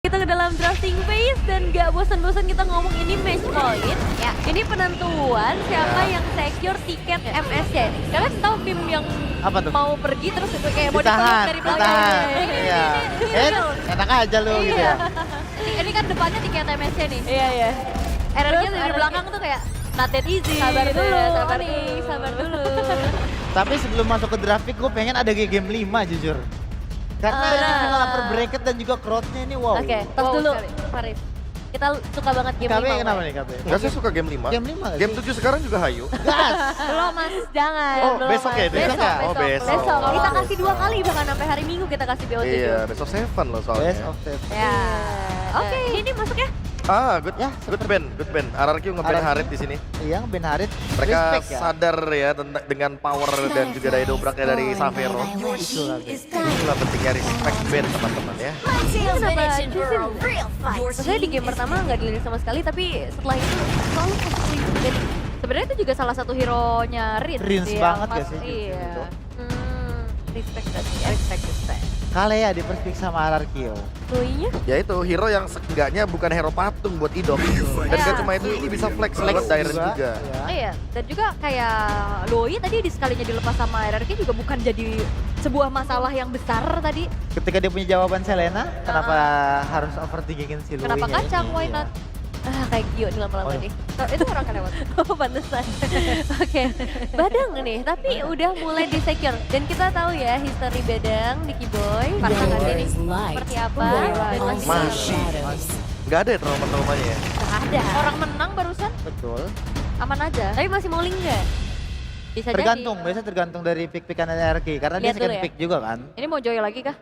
Kita ke dalam drafting phase dan gak bosan-bosan kita ngomong ini match point. Ya, ini penentuan siapa yang secure tiket MS ya. Kalian tahu tim yang Apa tuh? mau pergi terus kayak mau Ditahan, dipeluk dari belakang. ditahan. Iya. Enak aja lu gitu ya. Ini kan depannya tiket MS-nya nih. Iya, iya. RR-nya dari belakang tuh kayak not that easy. Sabar dulu, sabar dulu. Tapi sebelum masuk ke grafik gue pengen ada game 5 jujur. Karena ini final upper bracket dan juga crowd-nya ini wow. Oke, tos dulu Faris. Kita suka banget game KB 5. kenapa nih KB? Enggak, saya suka game 5. Game 5 Game 7 sekarang juga hayu. Gas. Belum mas, jangan. Oh, belum, besok Mas. ya itu ya? Besok, Oh, besok. Kita kasih 2 kali bahkan sampai hari Minggu kita kasih BO7. Iya, best of 7 loh soalnya. Best of 7. Ya. Oke, ini masuk ya. Good, Ya, good band, good band. RRQ nge-ban RRQ. Harit di sini. Iya, Ben Harit. Mereka Respect ya. sadar ya dengan power dan juga daya dobraknya dari Savero. Itu lagi. Itulah pentingnya respect band teman-teman ya. Kenapa Justin? Maksudnya di game pertama nggak dilirik sama sekali, tapi setelah itu selalu positif. Dan sebenarnya itu juga salah satu hero-nya Rin. Rins yang banget pas- gak sih Justin Iya. itu? Respect ya, respect. Kale ya di perspek sama RRQ. Doi-nya? Ya itu hero yang seenggaknya bukan hero patung buat idol. Dan Iya. gak cuma itu, ini bisa flex buat Dairen juga. Ya. Iya, dan juga kayak Doi tadi di sekalinya dilepas sama RRQ juga bukan jadi sebuah masalah yang besar tadi. Ketika dia punya jawaban Selena, kenapa harus overthinkingin si Louie? Kenapa kacang, why Iya. not? Kayak Gio nih lama-lama Oh, iya. nih. Itu orang kan lewat. Oh, pantesan. Oke. Badang nih, tapi udah mulai di secure. Dan kita tahu ya history Badang, Nicky Boy, pasangan ini seperti apa. Dan Masih. Nggak ada ya trauma-traumanya ya? Nggak ada. Orang menang barusan, Betul. aman aja. Tapi masih mau link nggak? Bisa Tergantung, jadi. biasanya tergantung dari pick-pickan RRQ. Karena dia Lihat dulu second ya. pick juga kan. Ini mau joy lagi kah?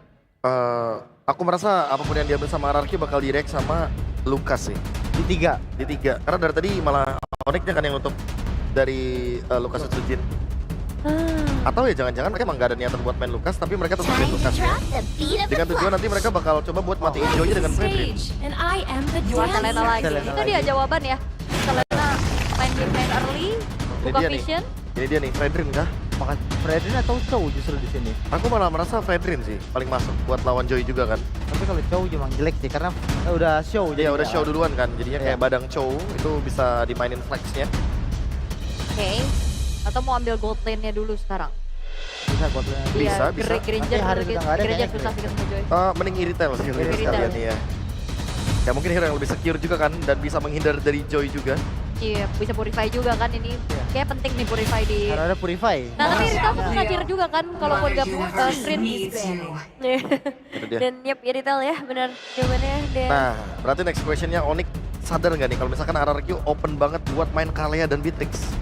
Aku merasa apapun yang diambil sama RRQ bakal direct sama Lukas sih. Di 3. Di 3. Karena dari tadi malah Onyxnya kan yang nutup dari Lukas Utsujin. Atau ya jangan-jangan mereka emang gak ada niatan buat main Lukas, tapi mereka tetap main Lukas ya. Dengan tujuan nanti mereka bakal coba buat matiin Joy dengan Fredrin. Buat Selena lagi. Selena Itu lagi. dia jawaban ya. Selena main game main early, buka dia nih. vision. Ini dia nih, Fredrin kah? Maka Fredrin atau Chow justru di sini. Aku malah merasa Fredrin sih paling masuk buat lawan Joy juga kan. Tapi kalau Chow memang jelek sih karena udah show Ya udah jadinya. show duluan kan, jadinya kayak Iya. Badang Chow itu bisa dimainin flexnya. Oke. Atau mau ambil gold lane-nya dulu sekarang? Bisa buat lu. Bisa, Iya, bisa. Granger Nanti hari gitu. udah nggak ada Granger kayaknya, susah sih ketemu Joy. Mending Iritel sih Iritel. sekalian nih ya. Ya mungkin hero yang lebih secure juga kan dan bisa menghindar dari Joy juga. Iya, bisa purify juga kan ini. Iya. Kayak penting nih purify di. Karena ada Purify. Nah, tapi Iritel tuh ngajir juga kan kalaupun gak sprint. Iya. Itu dia. Dan yep, Iritel ya, benar jawabannya. Dan Nah, berarti next questionnya Onyx sadar nggak nih kalau misalkan RRQ open banget buat main Kalea dan Beatrix?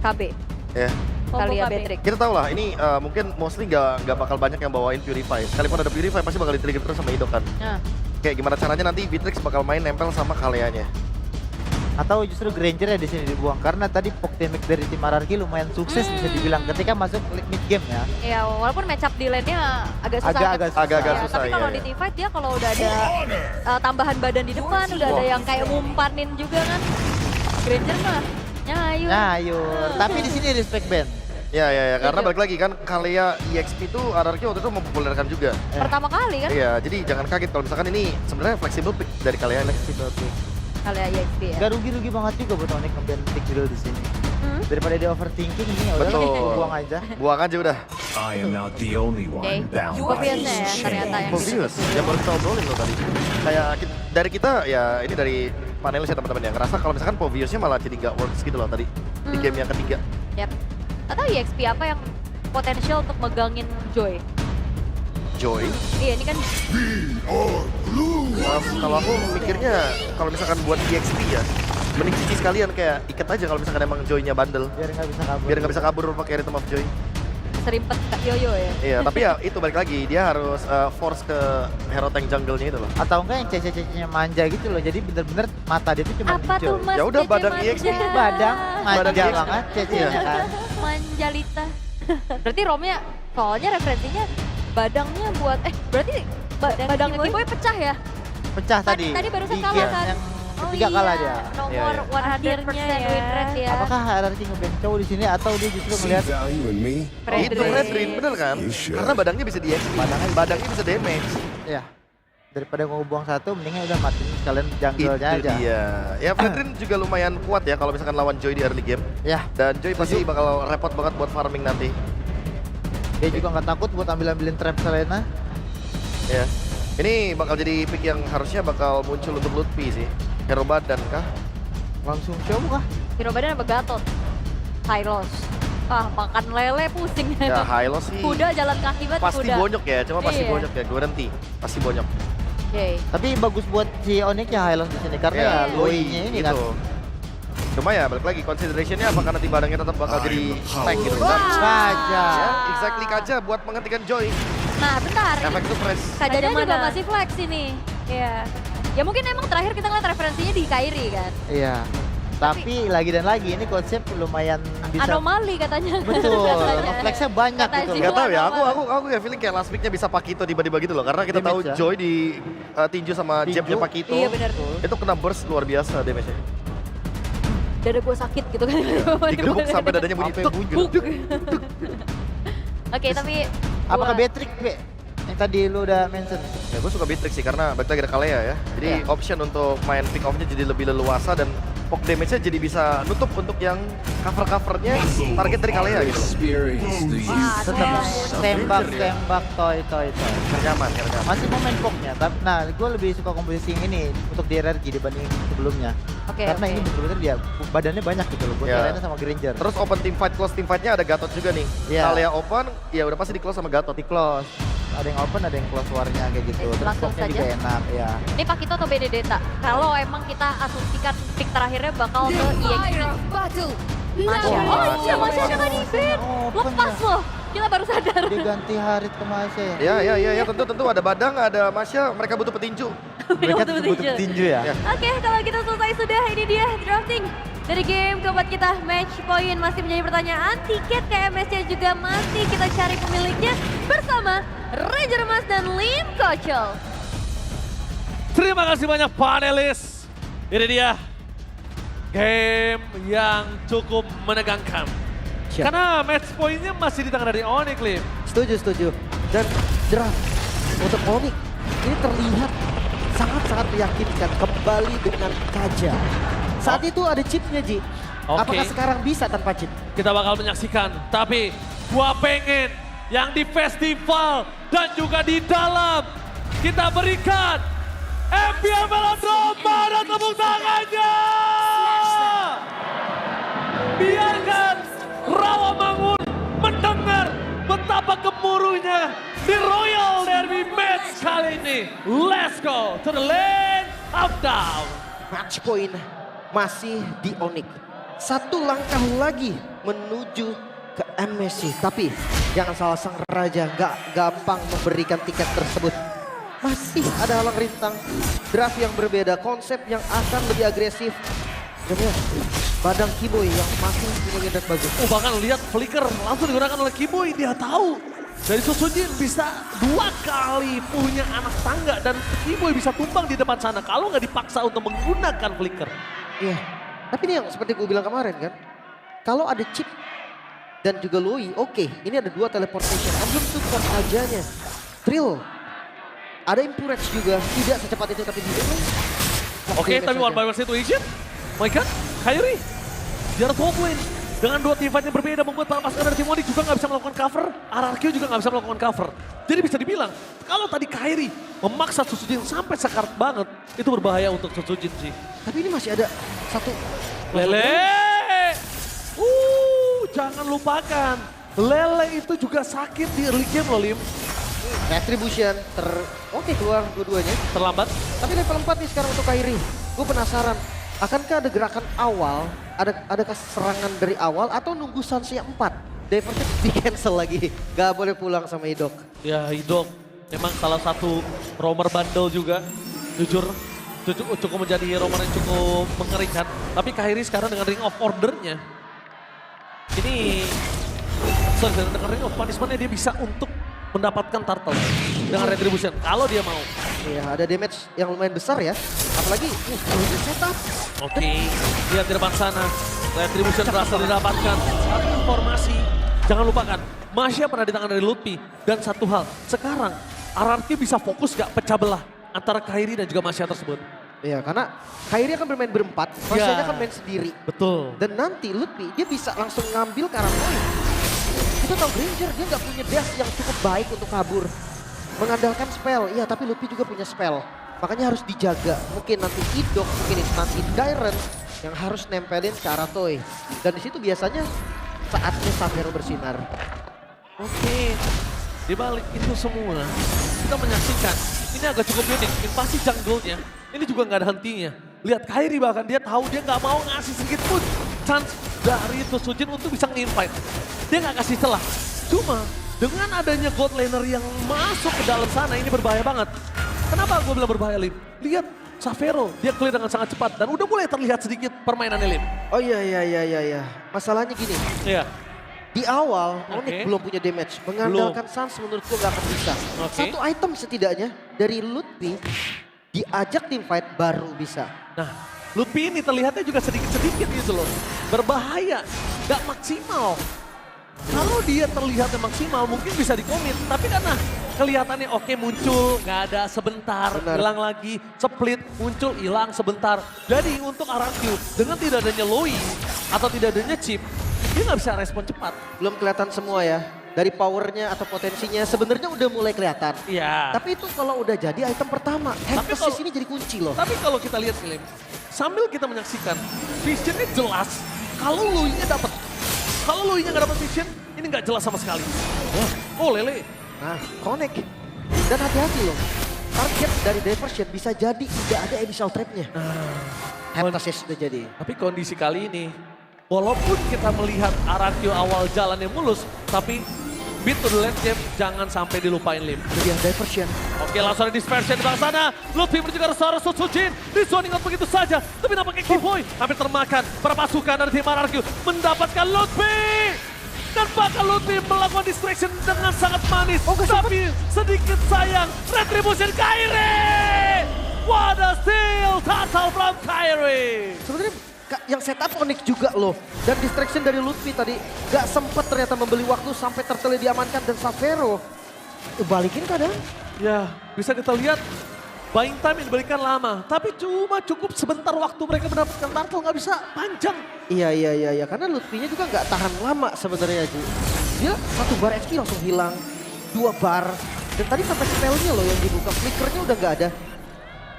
KB. Ya, Kali ya Beatrix. kita tahu lah ini mungkin mostly nggak bakal banyak yang bawain Purify. Sekalipun ada Purify pasti bakal di-trigger terus sama Ido kan. Nah, Kayak gimana caranya nanti Beatrix bakal main nempel sama Kaleanya. Atau justru Granger ya di sini dibuang karena tadi Poktemik dari tim RRQ lumayan sukses bisa dibilang ketika masuk mid game ya. ya walaupun match up di lane-nya agak susah. Agak-agak susah. Agak-agak Ya, susah, tapi iya, kalau iya. di teamfight dia kalau udah ada tambahan badan di depan, udah ada yang kayak ngumpanin juga kan. Granger mah nyayu. Nah, yuk. Tapi di sini respect band. Ya, karena Setuju. balik lagi kan Kalea EXP itu RRQ waktu itu mempopulerkan juga. Pertama kali kan Iya, jadi jangan kaget kalau misalkan ini sebenarnya flexible pick dari Kalea nih. kali ya EXP ya. Gak rugi-rugi banget juga buat Onyx nge-ban pick dulu di sini. Hmm. Daripada dia overthinking ini ya udah Betul. buang aja. Buang aja udah. I am not the only Oke, one bound by Poviusnya ya ternyata yang Povius, yang baru kita obrolin loh tadi. Kayak dari kita ya ini dari panelis ya teman-teman yang ngerasa kalau misalkan Poviusnya malah jadi nggak works gitu loh tadi di game yang ketiga. Yap. Atau EXP apa yang potensial untuk megangin Joy? Joy. Iya, ini kan Kalau aku mikirnya kalau misalkan buat EXP ya, mending cici sekalian kayak ikat aja kalau misalkan emang Joy-nya bandel. Biar nggak bisa kabur. Biar nggak bisa kabur pakai Rhythm of Joy. serimpet Kak Yoyo ya. Iya, tapi ya itu balik lagi dia harus force ke hero tank jungle-nya itu loh. Atau enggak yang cece-cecenya manja gitu loh. Jadi bener-bener mata dia tuh cuma Apa di tuh Joy. Mas? Ya udah, Cece badang manja. EXP. Badang Badang manja EXP. banget cecenya kan. Manjalita. Berarti romnya soalnya referensinya badangnya buat badangnya Nicky Boy pecah ya? Pecah tadi. Tadi barusan Di kalah game kan? Yang ketiga kalah dia. Nomor Iya, 100% win rate ya. Apakah RRQ nge-ban Chow di sini atau dia justru See melihat value in me? Fredrin. Itu Fredrin, bener kan? You should. Karena badangnya bisa di EXP, badangnya bisa damage. ya Daripada mau buang satu, mendingan udah matiin sekalian Itu jungle-nya aja. dia. Ya Fredrin juga lumayan kuat ya kalau misalkan lawan Joy di early game. Ya, Dan Joy pasti bakal repot banget buat farming nanti. dia juga nggak takut buat ambilin trap Selena. Ya. Ini bakal jadi pick yang harusnya bakal muncul untuk Lutfi sih. Hero badan kah? Langsung coba kah? Hero badan apa Gatot? Hylos. Wah, makan lele pusing. Ya Hylo sih. Kuda jalan kaki banget Pasti kuda. bonyok ya, cuma pasti Iya. bonyok ya, guarantee. Pasti bonyok. Oke. Tapi bagus buat si Onyx ya Highland di sini karena ya Loi-nya ini kan. Cuma ya balik lagi consideration-nya apakah nanti barangnya tetap bakal jadi tank gitu. Wah. Kaja. Ya, exactly Kaja buat menghentikan Joy. Nah, bentar. Efek tuh press. Kajanya juga masih flex ini. Iya. Ya mungkin emang terakhir kita ngeliat referensinya di Kairi kan. Iya. Tapi lagi dan lagi ini konsep lumayan bisa. Anomali katanya. Betul. Katanya. Flexnya banyak Kata gitu. Jiwa Gak tau ya, anomali. aku ya feeling kayak last pick-nya bisa Pakito tiba-tiba gitu loh. Karena kita tahu Damage ya. Joy di tinju sama Tinju. jabnya Pakito. Iya benar. Itu kena burst luar biasa damage-nya. Dada gue sakit gitu kan. Digebuk sampai dadanya bunyi Sampai tuk bunyi. gitu. Oke, tapi Apakah gua- Beatrix, Be? Yang tadi lu udah mention. Ya gue suka Beatrix sih karena balik lagi ada Kalea ya. Jadi Iya. option untuk main pick off-nya jadi lebih leluasa dan poke damage-nya jadi bisa nutup untuk yang cover-covernya target dari Kalea gitu loh. Experience the Wah, use Tetap Iya. tembak, toy. Nyaman, nyaman. Masih mau main poknya, tapi nah gue lebih suka komposisi yang ini untuk di RRQ dibanding sebelumnya. Oke, Karena oke. ini betul-betul dia badannya banyak gitu loh buat Ya. Selena sama Granger. Terus open team fight, close team fight-nya ada Gatot juga nih. Iya. Kalea open, ya udah pasti di close sama Gatot. di close, ada yang open, ada yang close warnya kayak gitu. Oke, Terus langsung poknya juga saja. enak, ya. Ini Pakito atau Benedetta? Kalau emang kita asumsikan pick terakhirnya bakal ke EXP. Masya. Wah, Oh iya, Masya. Masya jangan di-ban. Open Lepas ya. loh. Kita baru sadar. Diganti Harit ke Masya ya. Ya, tentu ada Badang, ada Masya, mereka butuh petinju. Mereka Betul, butuh betul. tinju ya. Ya. Oke, kalau kita selesai sudah, ini dia drafting dari game keempat kita. Match point masih menjadi pertanyaan. Tiket KMS-nya juga masih kita cari pemiliknya bersama Ranger Mas dan Lim Kocol. Terima kasih banyak panelis. Ini dia game yang cukup menegangkan. Siap. Karena match point-nya masih di tangan dari Onyx, Lim. Setuju. Dan draft untuk Onyx ini terlihat sangat-sangat meyakinkan kembali dengan Kaja. Saat itu ada chipnya, Ji. Oke. Apakah sekarang bisa tanpa chip? Kita bakal menyaksikan. Tapi gua pengen yang di festival dan juga di dalam kita berikan FPL Velodrome pada tepuk tangannya. Biarkan Rawamangun mendengar betapa gemuruhnya di Royal Derby match kali ini. Let's go to the lane of down. Match point masih di Onyx. Satu langkah lagi menuju ke MSC. Tapi jangan salah sang raja, gak gampang memberikan tiket tersebut. Masih ada halang rintang, draft yang berbeda, konsep yang akan lebih agresif. Dan ya, Badang Kiboy yang masih punya gerak bagus. Bahkan lihat flicker langsung digunakan oleh Kiboy. Dia tahu dari Susujin bisa 2 kali punya anak tangga dan Kiboy bisa tumbang di depan sana kalau nggak dipaksa untuk menggunakan flicker. Iya, tapi ini yang seperti gue bilang kemarin kan. Kalau ada chip dan juga Loi, oke. Ini ada 2 teleportation. Belum support ajanya. Trill. Ada Impurage juga, tidak secepat itu tapi di Oke, tapi one by one situation. My God, Kairi. Dia harus top lane. Dengan 2 team fight yang berbeda membuat para pasukan dari tim Onyx juga nggak bisa melakukan cover. RRQ juga nggak bisa melakukan cover. Jadi bisa dibilang, kalau tadi Kairi memaksa Susujin sampai sekarat banget, itu berbahaya untuk Susujin sih. Tapi ini masih ada satu. Lele! Jangan lupakan. Lele itu juga sakit di early game loh, Lim. Retribution oke keluar dua-duanya. Terlambat. Tapi level 4 nih sekarang untuk Kairi. Gue penasaran, akankah ada gerakan awal, adakah serangan dari awal atau nunggu Sansia 4? Diverted di cancel lagi, gak boleh pulang sama Idok. Ya, Idok memang salah satu roamer bandel juga. Jujur, cukup menjadi roamer yang cukup mengerikan. Tapi Kairi sekarang dengan Ring of Order-nya. Ini, dengan Ring of Punishment-nya dia bisa untuk mendapatkan turtle dengan retribution kalau dia mau. Iya, ada damage yang lumayan besar ya. Apalagi, setup. Oke, lihat di depan sana. Retribution berhasil didapatkan. Satu informasi, jangan lupakan. Masya pernah di tangan dari Lutfi. Dan satu hal, sekarang RRQ bisa fokus gak pecah belah. antara Kairi dan juga Masya tersebut. Iya, karena Kairi akan bermain berempat, Masyanya kan main sendiri. Betul. Dan nanti Lutfi dia bisa langsung ngambil ke arah point. Kita tahu Granger dia nggak punya dash yang cukup baik untuk kabur. Mengandalkan spell, iya tapi Lutfi juga punya spell. Makanya harus dijaga. Mungkin nanti Idok, mungkin nanti Dairen yang harus nempelin ke arah Toy. Dan di situ biasanya saatnya Xavero bersinar. Oke, di balik itu semua kita menyaksikan ini agak cukup unik. Invasi jungle-nya ini juga nggak ada hentinya. Lihat Kairi bahkan dia tahu dia nggak mau ngasih sedikit pun chance dari Sujin untuk bisa nge-invite. Dia nggak kasih celah. Cuma dengan adanya God Laner yang masuk ke dalam sana ini berbahaya banget. Kenapa gue bilang berbahaya, Lim? Lihat Xavero, dia clear dengan sangat cepat dan udah mulai terlihat sedikit permainannya, Lim. Oh iya. Masalahnya gini. Iya. Di awal, Oke. Onyx belum punya damage. Mengandalkan Sans menurutku gak akan bisa. Oke. Satu item setidaknya dari Lutfi diajak tim fight baru bisa. Nah, Lutfi ini terlihatnya juga sedikit-sedikit gitu loh. Berbahaya, gak maksimal. Kalau dia terlihatnya maksimal mungkin bisa dikomit. Tapi karena kelihatannya oke muncul, gak ada sebentar, Benar. hilang lagi, split, muncul, hilang sebentar. Jadi untuk Arakyu dengan tidak adanya Loi atau tidak adanya chip, dia nggak bisa respon cepat. Belum kelihatan semua ya. Dari powernya atau potensinya sebenarnya udah mulai kelihatan. Iya. Tapi itu kalau udah jadi item pertama, Tapi Hephaestus kalau- ini jadi kunci loh. Tapi kalau kita lihat film, sambil kita menyaksikan, visionnya jelas. Kalau Loi-nya dapat, kalau Loi-nya nggak dapat vision, ini nggak jelas sama sekali. Oh lele. Nah, connect. Dan hati-hati loh. Target dari diversion bisa jadi tidak ada initial trap-nya. Hephaestus sudah jadi. Tapi kondisi kali ini, walaupun kita melihat Arakyu awal jalannya mulus, tapi beat to the late game jangan sampai dilupain, Lim. Itu dia diversion. Oke, langsung ada dispersion di belakang sana. Lutfi menuju ke arah seorang Sujin. Di zoning out begitu saja. Tapi nampaknya Keyboy hampir termakan. Para pasukan dari tim Arakyu mendapatkan Lutfi. Dan bahkan Lutfi melakukan distraction dengan sangat manis. Tapi sedikit sayang. Retribution Kairi. What a steal total from Kairi. Sebenarnya yang setup Onyx juga loh. Dan distraction dari Lutfi tadi gak sempat ternyata membeli waktu sampai Turtle diamankan dan Xavero balikin kadang. Ya, bisa kita lihat buying time yang diberikan lama. Tapi cuma cukup sebentar waktu mereka mendapatkan turtle, nggak bisa panjang. Iya. Karena Lutfi-nya juga nggak tahan lama sebenarnya Ji. Dia 1 bar HP langsung hilang. 2 bar. Dan tadi sampai spellnya loh yang dibuka. Flickernya udah nggak ada.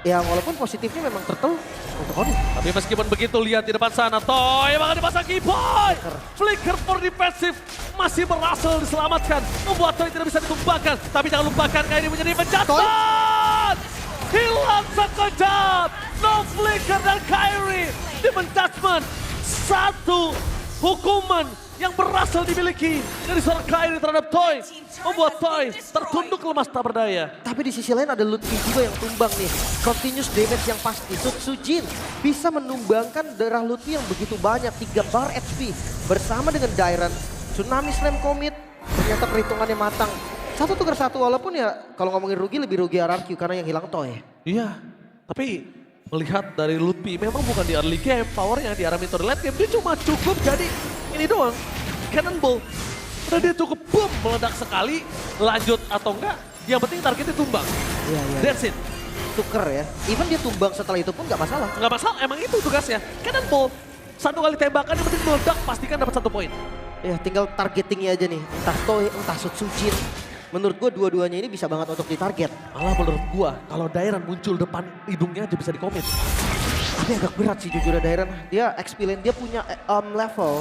Ya walaupun positifnya memang Turtle untuk Onyx. Tapi meskipun begitu, lihat di depan sana, Toy bakal dipasang Keyboy. Flicker for defensive masih berhasil diselamatkan. Membuat Toy tidak bisa ditumbangkan. Tapi jangan lupakan kayak ini menjadi penjatuhan. Hilang sekejap. No Flicker dan Kairi di penjatuhan. Satu hukuman yang berhasil dimiliki dari seorang Kairi terhadap Toy. Membuat Toy tertunduk lemas tak berdaya. Tapi di sisi lain ada Lutfi juga yang tumbang nih. Continuous damage yang pasti. Sujin bisa menumbangkan darah Lutfi yang begitu banyak. 3 bar HP bersama dengan Dairen. Tsunami Slam Commit. Ternyata perhitungannya matang. 1 tukar 1 walaupun ya kalau ngomongin rugi lebih rugi RRQ karena yang hilang Toy. Iya, tapi melihat dari Lutfi memang bukan di early game, powernya di arah mid to the late game. Dia cuma cukup jadi ini doang, cannonball. Udah dia cukup boom, meledak sekali, lanjut atau enggak, yang penting targetnya tumbang. Iya. That's it. Tuker ya. Even dia tumbang setelah itu pun gak masalah. Nggak masalah, emang itu tugasnya. Cannonball, 1 kali tembakan yang penting meledak, pastikan dapat 1 poin. Ya tinggal targetingnya aja nih. Entah Toy, entah Sujin. Menurut gue dua-duanya ini bisa banget untuk ditarget. Malah menurut gua, kalau Dairen muncul depan hidungnya aja bisa dikomit. Tapi agak berat sih jujur Dairen. Dia XP lane, dia punya level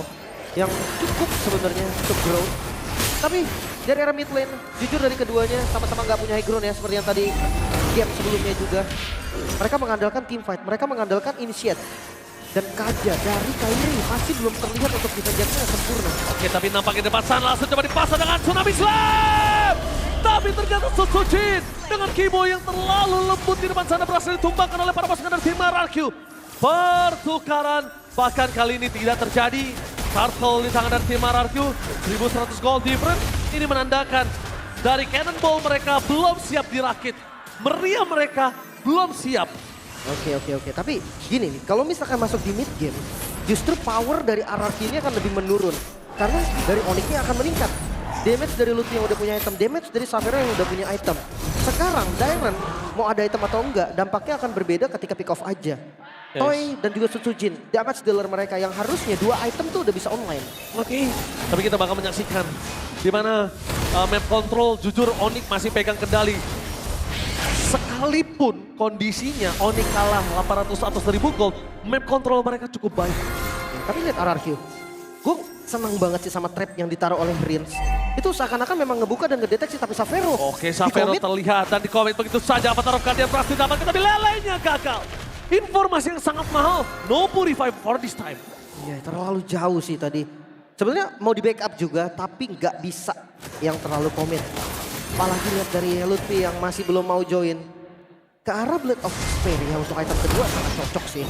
yang cukup sebenarnya untuk grow. Tapi dari era mid lane, jujur dari keduanya sama-sama nggak punya high ground ya. Seperti yang tadi game sebelumnya juga. Mereka mengandalkan team fight, mereka mengandalkan initiate. Dan Kaja dari Kairi masih belum terlihat untuk defense-nya yang sempurna. Oke, tapi nampaknya depan sana langsung coba dipasang dengan Tsunami Slam. Tapi ternyata Sujin dengan Keyboy yang terlalu lembut di depan sana berhasil ditumbangkan oleh para pasukan dari tim Arakyu. Pertukaran bahkan kali ini tidak terjadi. Turtle di tangan dari tim Arakyu, 1100 gold different. Ini menandakan dari Cannonball mereka belum siap dirakit. Meriam mereka belum siap. Oke. Tapi gini nih, kalau misalkan masuk di mid game, justru power dari RRQ ini akan lebih menurun. Karena dari Onyx-nya akan meningkat. damage dari Lutfi yang udah punya item, damage dari Xavero yang udah punya item. Sekarang Dairon mau ada item atau enggak, dampaknya akan berbeda ketika pick off aja. Toy dan juga Sutsujin, damage dealer mereka yang harusnya 2 item tuh udah bisa online. Oke, tapi kita bakal menyaksikan di mana map control jujur Onyx masih pegang kendali. Sekalipun kondisinya Onyx kalah 800 atau 1000 gold, map control mereka cukup baik. Tapi lihat RRQ, gue senang banget sih sama trap yang ditaruh oleh Rins. Itu seakan-akan memang ngebuka dan ngedeteksi, tapi Xavero Oke, Xavero terlihat dan di komit begitu saja Avatar of Guardian berhasil dapatkan, tapi lelenya gagal. Informasi yang sangat mahal, no revive for this time. Iya, terlalu jauh sih tadi. Sebenarnya mau di backup juga, tapi nggak bisa yang terlalu komit. Apalagi lihat dari Lutfi yang masih belum mau join. Ke arah Blade of Despair yang untuk item kedua sangat cocok sih.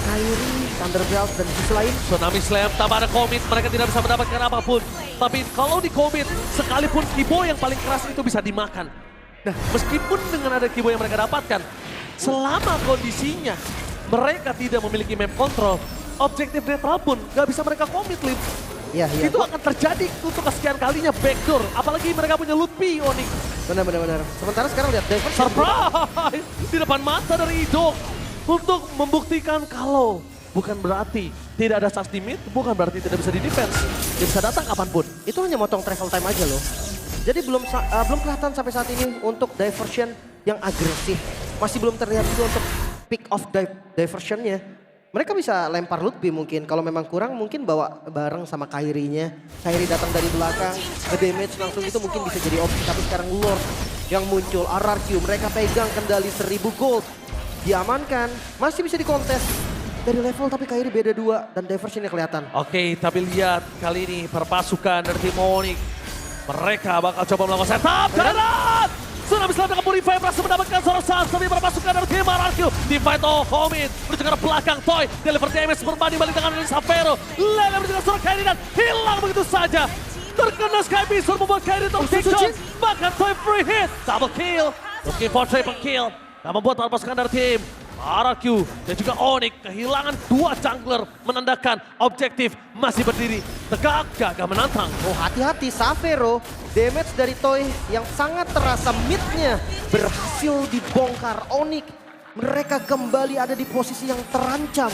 Kairi, Thunderbelt, dan sisi lain. Tsunami Slam, tanpa ada komit, mereka tidak bisa mendapatkan apapun. Tapi kalau di komit, sekalipun Kibo yang paling keras itu bisa dimakan. Nah, meskipun dengan ada Kibo yang mereka dapatkan, selama kondisinya mereka tidak memiliki map control, objektif netral pun gak bisa mereka komit, Lim. Iya. Itu akan terjadi untuk kesekian kalinya backdoor. Apalagi mereka punya Lutfi, Onyx. Benar. Sementara sekarang lihat Diversion. Surprise! Di depan mata dari Idok. Untuk membuktikan kalau bukan berarti tidak ada charge limit, bukan berarti tidak bisa di-defense. Dia bisa datang kapanpun. Itu hanya motong travel time aja loh. Jadi belum kelihatan sampai saat ini untuk diversion yang agresif. Masih belum terlihat juga untuk pick off diversionnya. Mereka bisa lempar Lutfi mungkin. Kalau memang kurang mungkin bawa bareng sama Kairi-nya. Kairi datang dari belakang, nge-damage langsung itu mungkin bisa jadi opsi. Tapi sekarang Lord yang muncul, RRQ. Mereka pegang kendali 1000 gold. Diamankan, masih bisa dikontes. Dari level tapi Kairi beda 2 dan diversionnya kelihatan. Oke, tapi lihat kali ini perpasukan dari tim Onyx. Mereka bakal coba melakukan setup. Darat! Tsunami Slam dengan Purify berhasil mendapatkan seorang saat tapi perpasukan dari tim RRQ. Divide Homid menuju ke belakang Toy. Deliver damage berbanding balik dengan Xavero. Lele menuju ke seorang Kairi dan hilang begitu saja. Terkena Sky Beast membuat Kairi toxic charge. Bahkan Toy free hit. Double kill. Looking for triple kill. Dan membuat perpasukan dari tim RRQ dan juga Onyx kehilangan 2 jungler menandakan objektif masih berdiri tegak gagah menantang. Oh hati-hati Xavero, damage dari Toy yang sangat terasa mid-nya berhasil dibongkar Onyx. Mereka kembali ada di posisi yang terancam.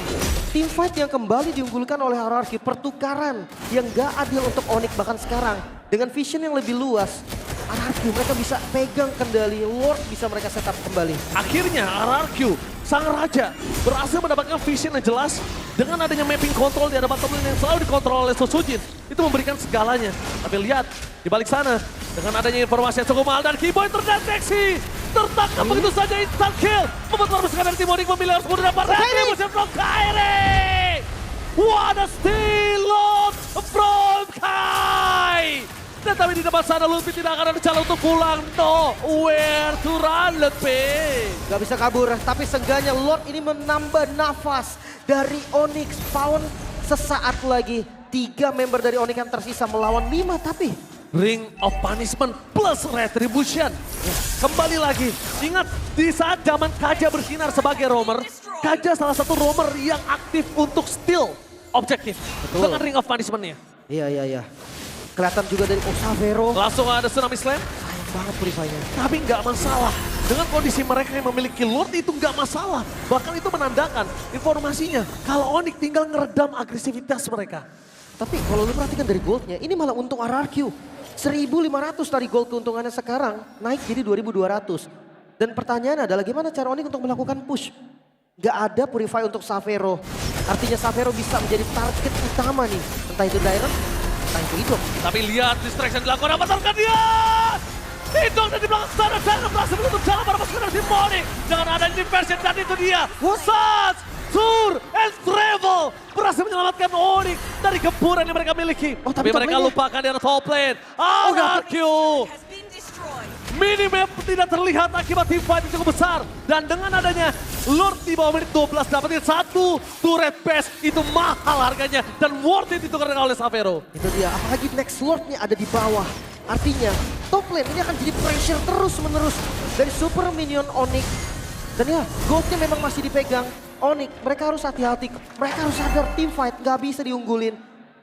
Teamfight yang kembali diunggulkan oleh RRQ, pertukaran yang gak adil untuk Onyx bahkan sekarang. Dengan vision yang lebih luas, RRQ mereka bisa pegang kendali, Lord bisa mereka setup kembali. Akhirnya RRQ, sang raja, berhasil mendapatkan vision yang jelas dengan adanya mapping control di hadapan teman yang selalu dikontrol oleh Sutsujin. Itu memberikan segalanya. Tapi lihat, di balik sana, dengan adanya informasi yang cukup mahal dan Keyboy terdeteksi. Tertangkap begitu saja instant kill. Membuat perpasukan dari tim Onyx memilih harus mundur dapat retribution from Kairi. What a steal from Kai. Dan tapi di depan sana Lutfi tidak akan ada jalan untuk pulang. No, where to run Lutfi. Gak bisa kabur, tapi seenggaknya Lord ini menambah nafas dari Onyx. Pound sesaat lagi. 3 member dari Onyx yang tersisa melawan 5, tapi Ring of Punishment plus Retribution. Kembali lagi, ingat di saat zaman Kaja bersinar sebagai roamer, Kaja salah satu roamer yang aktif untuk steal objektif. Dengan Ring of Punishment-nya. Iya. Kelihatan juga dari Xavero. Langsung ada Tsunami Slam. Sayang banget Purify-nya. Tapi nggak masalah. Dengan kondisi mereka yang memiliki Lord itu nggak masalah. Bahkan itu menandakan informasinya kalau Onyx tinggal ngeredam agresivitas mereka. Tapi kalau lu perhatikan dari goldnya, ini malah untung RRQ. 1.500 tadi gold keuntungannya sekarang naik jadi 2.200. Dan pertanyaannya adalah gimana cara Onyx untuk melakukan push? Gak ada Purify untuk Xavero. Artinya Xavero bisa menjadi target utama nih. Entah itu Dairon, entah itu Idok. Tapi lihat distraction dilakukan apa target dia. Idok dari belakang sana dan berhasil menutup jalan para pasukan dari tim Onyx. Dengan adanya diversion dan itu dia. Wasat, Sur, and Travel berhasil menyelamatkan Onyx dari gempuran yang mereka miliki. Tapi top mereka lane-nya. lupakan di top lane. RRQ. Minimap tidak terlihat akibat team fight yang cukup besar. Dan dengan adanya Lord di bawah menit 12 dapetin 1 turret base itu mahal harganya. Dan worth it ditukar oleh Xavero. Itu dia, apalagi next Lordnya ada di bawah. Artinya top lane ini akan jadi pressure terus-menerus dari super minion Onyx. Dan ya, goldnya memang masih dipegang Onyx. Mereka harus hati-hati, mereka harus sadar team fight gak bisa diunggulin.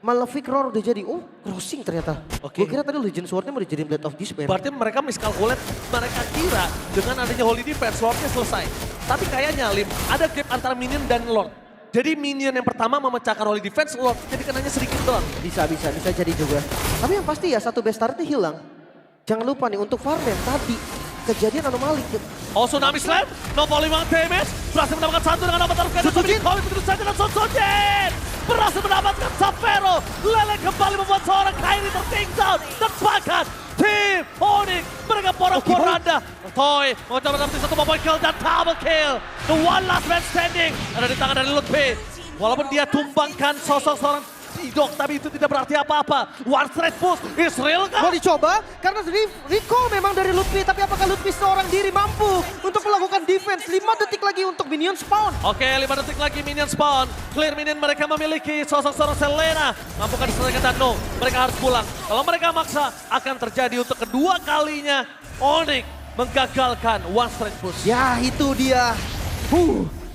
Malefic Roar udah jadi. Oh, crossing ternyata. Oke. Gue kira tadi Legend Sword-nya mau dijadiin Blade of Despair. Berarti mereka miskalkulat, mereka kira dengan adanya Holy Defense, Lordnya selesai. Tapi kayaknya Lim, ada gap antara minion dan Lord. Jadi minion yang pertama memecahkan Holy Defense, Lord jadi kenanya sedikit doang. Bisa jadi juga. Tapi yang pasti ya satu best turret-nya hilang. Jangan lupa nih untuk Farman tadi kejadian anomali. Oh, Tsunami Slam, no polymang damage, berhasil mendapatkan satu dengan nama taruh Sojin. Tapi begitu saja dengan Sojin. Berhasil mendapatkan Sapphire, Lele kembali membuat seorang Kairi tertinggal. Dan bahkan tim Onyx, mereka porak-poranda. Toy mencoba mendapatkan satu point kill dan double kill. The one last man standing ada di tangan dari Lutfi. Walaupun dia tumbangkan sosok seorang Idok, tapi itu tidak berarti apa-apa. One straight push, is real Mau kah? dicoba karena recall memang dari Lutfi. Tapi apakah Lutfi seorang diri mampu untuk melakukan defense? 5 detik lagi untuk minion spawn. Oke, 5 detik lagi minion spawn. Clear minion mereka memiliki sosok seorang Selena. Mampukah diselesaikan dan no, mereka harus pulang. Kalau mereka maksa, akan terjadi untuk kedua kalinya. Onyx menggagalkan one straight push. Ya itu dia.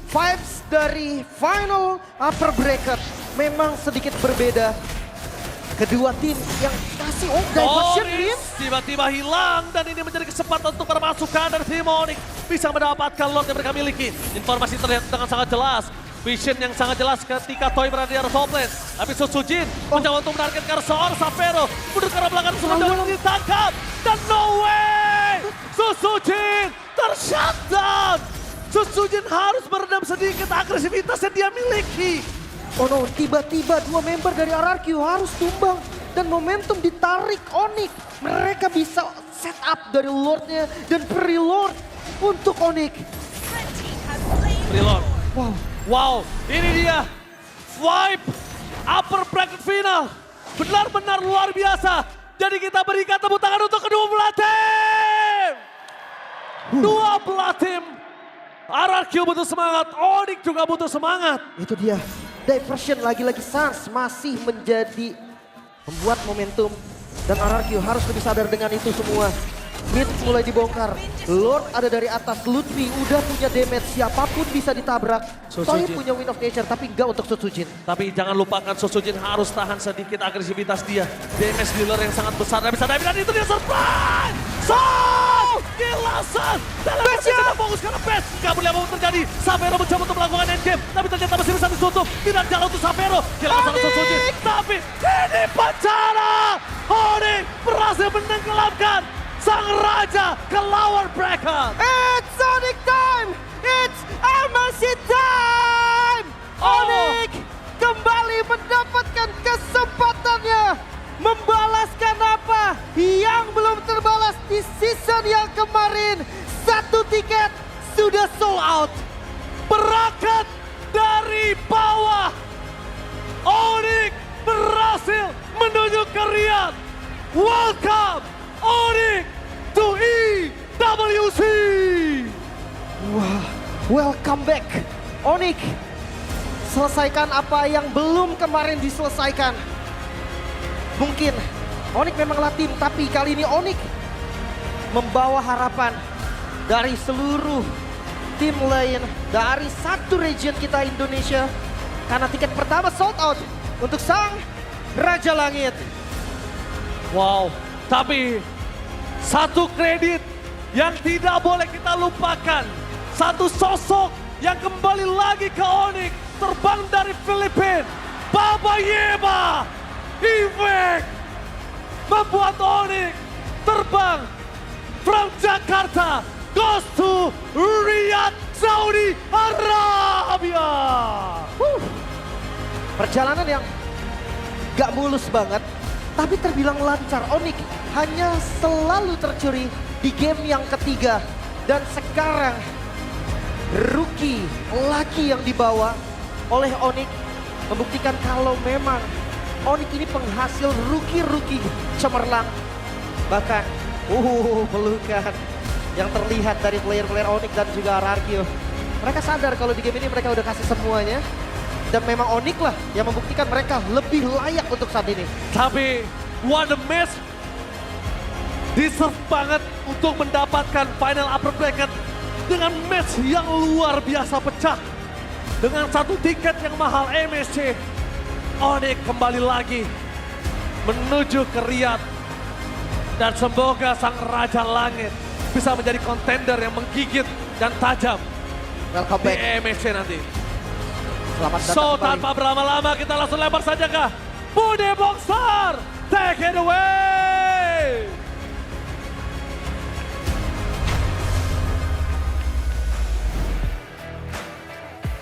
Vibes dari final upper bracket memang sedikit berbeda. Kedua tim yang kasih diversion Lim. Tiba-tiba hilang dan ini menjadi kesempatan untuk permasukan dari tim Onyx. Bisa mendapatkan Lord yang mereka miliki. Informasi terlihat dengan sangat jelas. Vision yang sangat jelas ketika Toy berada di arah top lane. Tapi Susujin mencoba untuk menargetkan seorang Sapphire. Mundur ke arah belakang sudah ditangkap. Dan no way! Susujin tershutdown! Susujin harus meredam sedikit agresivitas yang dia miliki. Oh no, tiba-tiba dua member dari RRQ harus tumbang. Dan momentum ditarik Onyx. Mereka bisa set up dari Lordnya dan pre-Lord untuk Onyx. Reload. Wow. Wow, ini dia. Vibe upper bracket final. Benar-benar luar biasa. Jadi kita berikan tepuk tangan untuk kedua belah tim. Dua belah tim. RRQ butuh semangat, Onyx juga butuh semangat. Itu dia. Diversion lagi-lagi Sans masih menjadi membuat momentum. Dan RRQ harus lebih sadar dengan itu semua. Mid mulai dibongkar. Lord ada dari atas. Lutfi udah punya damage. Siapapun bisa ditabrak. Toy punya Wind of Nature tapi enggak untuk Susujin. Tapi jangan lupakan Susujin harus tahan sedikit agresivitas dia. Damage dealer yang sangat besar. Dan bisa dive dan itu dia surprise. Gilasan. Dalam posisi fokus karena Best. Gak boleh apa-apa terjadi. Sapphire mencoba untuk melakukan endgame. Tapi ternyata masih bisa ditutup. Tidak jalan untuk Sapphire. Gilasan Susujin. Tapi ini pencara. Onyx berhasil menenggelamkan sang raja ke lower bracket. It's Sonic time! It's MLC time! Onyx kembali mendapatkan kesempatannya membalaskan apa yang belum terbalas di season yang kemarin. Satu tiket sudah sold out. Berangkat dari bawah. Onyx berhasil menuju ke Riyadh. Welcome Onyx to EWC. Wah, welcome back. Onyx, selesaikan apa yang belum kemarin diselesaikan. Mungkin Onyx memanglah tim, tapi kali ini Onyx membawa harapan dari seluruh tim lain dari satu region kita Indonesia. Karena tiket pertama sold out untuk sang Raja Langit. Wow, tapi satu kredit yang tidak boleh kita lupakan. Satu sosok yang kembali lagi ke Onyx, terbang dari Filipina. Baba Yeba, Ivek, membuat Onyx terbang from Jakarta, goes to Riyadh, Saudi Arabia. Perjalanan yang gak mulus banget, tapi terbilang lancar. Onyx hanya selalu tercuri di game yang ketiga. Dan sekarang rookie lagi yang dibawa oleh Onyx membuktikan kalau memang Onyx ini penghasil rookie-rookie cemerlang. Bahkan pelukan yang terlihat dari player-player Onyx dan juga RRQ. Mereka sadar kalau di game ini mereka udah kasih semuanya. Dan memang Onyx lah yang membuktikan mereka lebih layak untuk saat ini. Tapi what a match. Deserve banget untuk mendapatkan final upper bracket dengan match yang luar biasa pecah. Dengan satu tiket yang mahal MSC. Onyx kembali lagi menuju ke Riyadh. Dan semoga sang Raja Langit bisa menjadi kontender yang menggigit dan tajam Welcome di back. MSC nanti. Selamat datang So kembali. tanpa berlama-lama kita langsung lempar saja kah? Bude Boxer, take it away!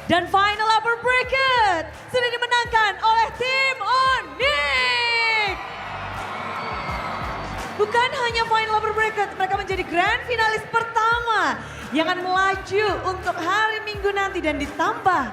Dan final upper bracket sudah dimenangkan oleh tim Onyx. Bukan hanya final upper bracket, mereka menjadi grand finalis pertama yang akan melaju untuk hari Minggu nanti dan ditambah